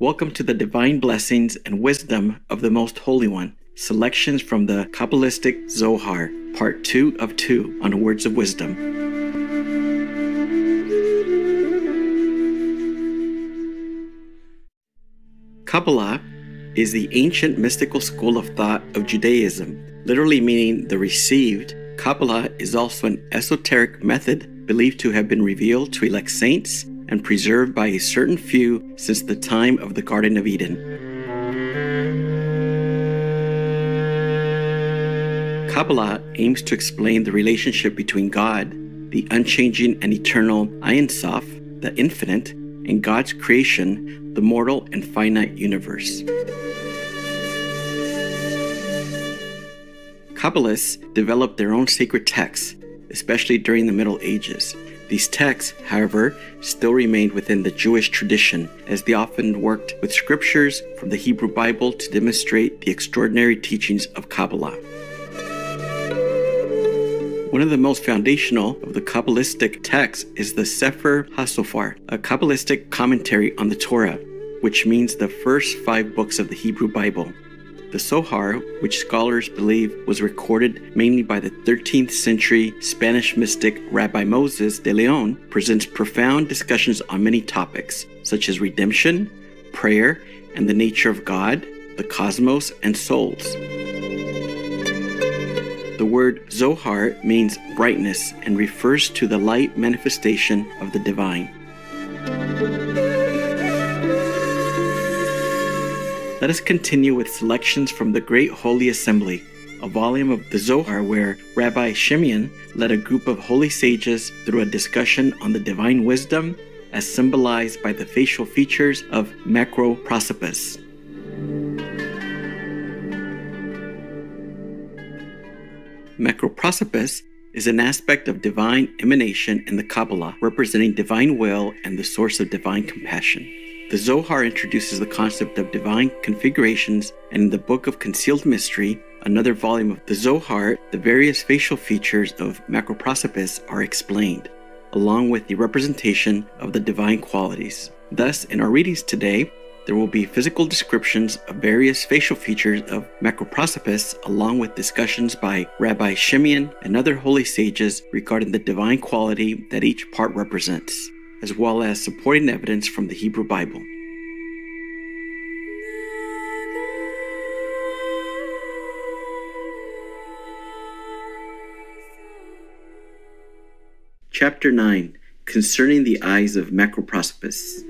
Welcome to the divine blessings and wisdom of the Most Holy One. Selections from the Kabbalistic Zohar, Part 2 of 2 on Words of Wisdom. Kabbalah is the ancient mystical school of thought of Judaism, literally meaning the received. Kabbalah is also an esoteric method believed to have been revealed to elect saints and preserved by a certain few since the time of the Garden of Eden. Kabbalah aims to explain the relationship between God, the unchanging and eternal Ein Sof, the infinite, and God's creation, the mortal and finite universe. Kabbalists developed their own sacred texts, especially during the Middle Ages. These texts, however, still remained within the Jewish tradition, as they often worked with scriptures from the Hebrew Bible to demonstrate the extraordinary teachings of Kabbalah. One of the most foundational of the Kabbalistic texts is the Sefer HaSofar, a Kabbalistic commentary on the Torah, which means the first 5 books of the Hebrew Bible. The Zohar, which scholars believe was recorded mainly by the 13th century Spanish mystic Rabbi Moses de Leon, presents profound discussions on many topics, such as redemption, prayer, and the nature of God, the cosmos, and souls. The word Zohar means brightness and refers to the light manifestation of the divine. Let us continue with selections from the Great Holy Assembly, a volume of the Zohar where Rabbi Shimeon led a group of holy sages through a discussion on the divine wisdom as symbolized by the facial features of macroprosopis. Macroprosopis is an aspect of divine emanation in the Kabbalah, representing divine will and the source of divine compassion. The Zohar introduces the concept of divine configurations, and in the Book of Concealed Mystery, another volume of the Zohar, the various facial features of macroprosopis are explained, along with the representation of the divine qualities. Thus, in our readings today, there will be physical descriptions of various facial features of macroprosopis, along with discussions by Rabbi Shimeon and other holy sages regarding the divine quality that each part represents, as well as supporting evidence from the Hebrew Bible. Chapter 9, Concerning the Eyes of Macroprosopis.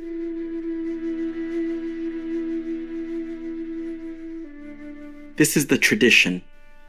This is the tradition.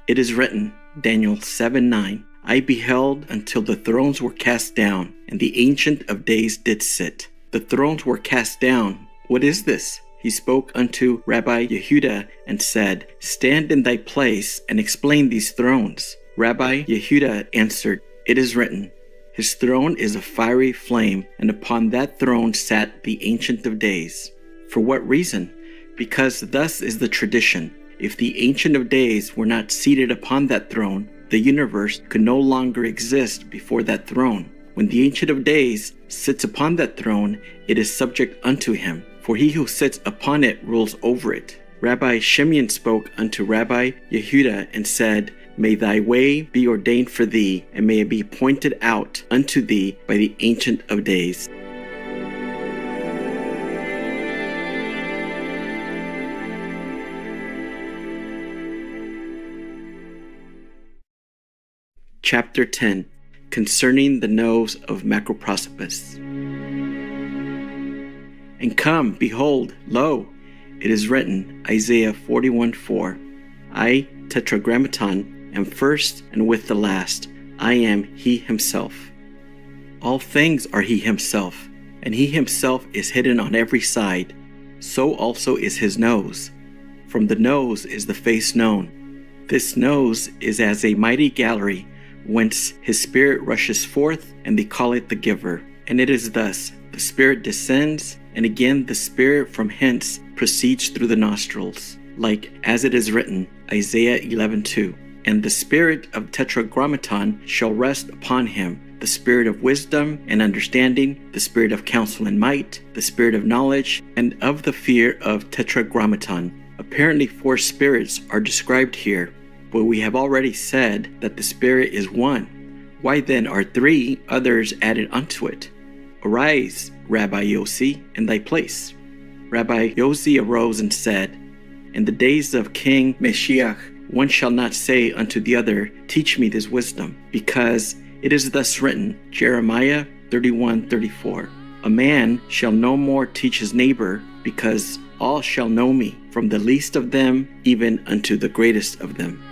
It is written, Daniel 7:9, I beheld until the thrones were cast down, and the Ancient of Days did sit. The thrones were cast down. What is this? He spoke unto Rabbi Yehuda and said, Stand in thy place and explain these thrones. Rabbi Yehuda answered, It is written, His throne is a fiery flame, and upon that throne sat the Ancient of Days. For what reason? Because thus is the tradition. If the Ancient of Days were not seated upon that throne, the universe could no longer exist before that throne. When the Ancient of Days sits upon that throne, it is subject unto him, for he who sits upon it rules over it. Rabbi Shimeon spoke unto Rabbi Yehuda and said, May thy way be ordained for thee, and may it be pointed out unto thee by the Ancient of Days. Chapter 10, Concerning the Nose of Macroprosopis. And come, behold, lo, it is written, Isaiah 41:4, I, Tetragrammaton, am first and with the last. I am he himself. All things are he himself, and he himself is hidden on every side. So also is his nose. From the nose is the face known. This nose is as a mighty gallery, whence his spirit rushes forth, and they call it the giver. And it is thus, the spirit descends, and again the spirit from hence proceeds through the nostrils, like as it is written, Isaiah 11:2. And the spirit of Tetragrammaton shall rest upon him, the spirit of wisdom and understanding, the spirit of counsel and might, the spirit of knowledge, and of the fear of Tetragrammaton. Apparently 4 spirits are described here, but we have already said that the Spirit is one. Why then are 3 others added unto it? Arise, Rabbi Yossi, in thy place. Rabbi Yossi arose and said, In the days of King Mashiach, one shall not say unto the other, Teach me this wisdom, because it is thus written, Jeremiah 31:34. A man shall no more teach his neighbor, because all shall know me, from the least of them even unto the greatest of them.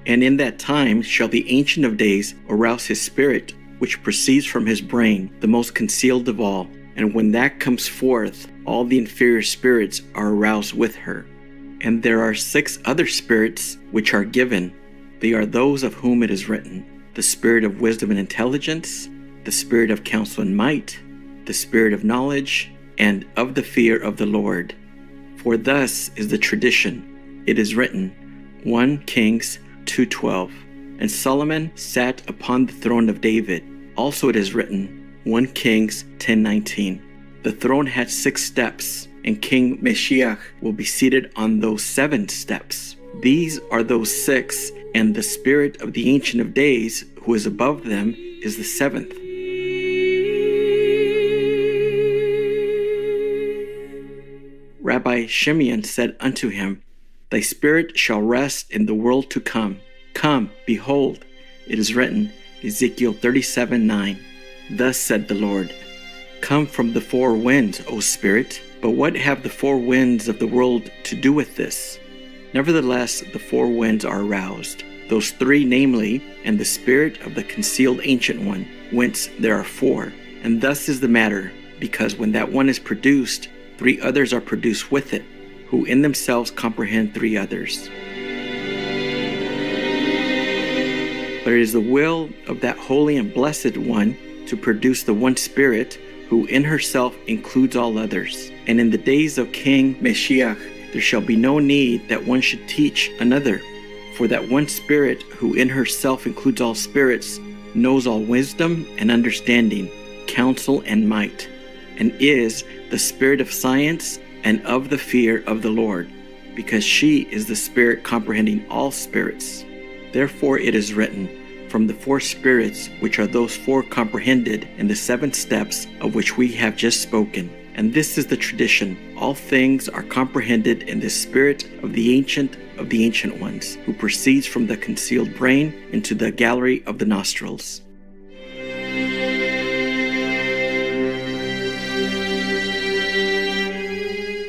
And in that time shall the Ancient of Days arouse his spirit, which proceeds from his brain, the most concealed of all. And when that comes forth, all the inferior spirits are aroused with her. And there are 6 other spirits which are given. They are those of whom it is written, the spirit of wisdom and intelligence, the spirit of counsel and might, the spirit of knowledge, and of the fear of the Lord. For thus is the tradition. It is written, 1 Kings 2:12. And Solomon sat upon the throne of David. Also it is written, 1 Kings 10:19. The throne had 6 steps, and King Mashiach will be seated on those 7 steps. These are those 6, and the spirit of the Ancient of Days, who is above them, is the 7th. Rabbi Shimeon said unto him, Thy spirit shall rest in the world to come. Come, behold, it is written, Ezekiel 37:9. Thus said the Lord, Come from the 4 winds, O Spirit. But what have the 4 winds of the world to do with this? Nevertheless, the 4 winds are aroused, those 3 namely, and the spirit of the concealed Ancient One, whence there are 4. And thus is the matter, because when that one is produced, 3 others are produced with it, who in themselves comprehend 3 others. But it is the will of that holy and blessed one to produce the one Spirit, who in herself includes all others. And in the days of King Mashiach, there shall be no need that one should teach another. For that one Spirit, who in herself includes all spirits, knows all wisdom and understanding, counsel and might, and is the spirit of science and of the fear of the Lord, because she is the Spirit comprehending all spirits. Therefore it is written, From the 4 spirits, which are those 4 comprehended in the 7 steps of which we have just spoken. And this is the tradition. All things are comprehended in the spirit of the ancient ones, who proceeds from the concealed brain into the gallery of the nostrils.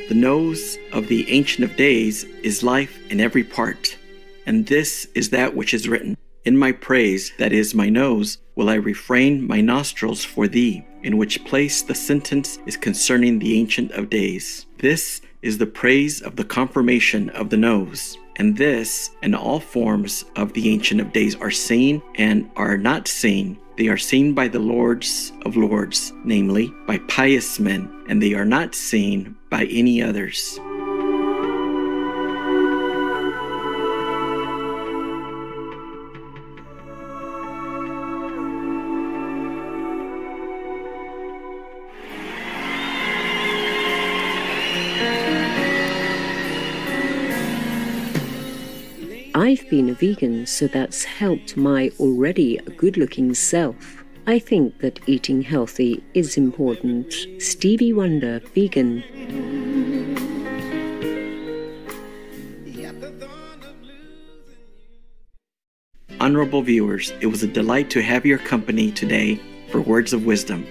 The nose of the Ancient of Days is life in every part. And this is that which is written, In my praise, that is my nose, will I refrain my nostrils for thee, in which place the sentence is concerning the Ancient of Days. This is the praise of the confirmation of the nose. And this and all forms of the Ancient of Days are seen and are not seen. They are seen by the Lords of Lords, namely by pious men, and they are not seen by any others. I've been a vegan, so that's helped my already good-looking self. I think that eating healthy is important. Stevie Wonder, vegan. Honorable viewers, it was a delight to have your company today for Words of Wisdom.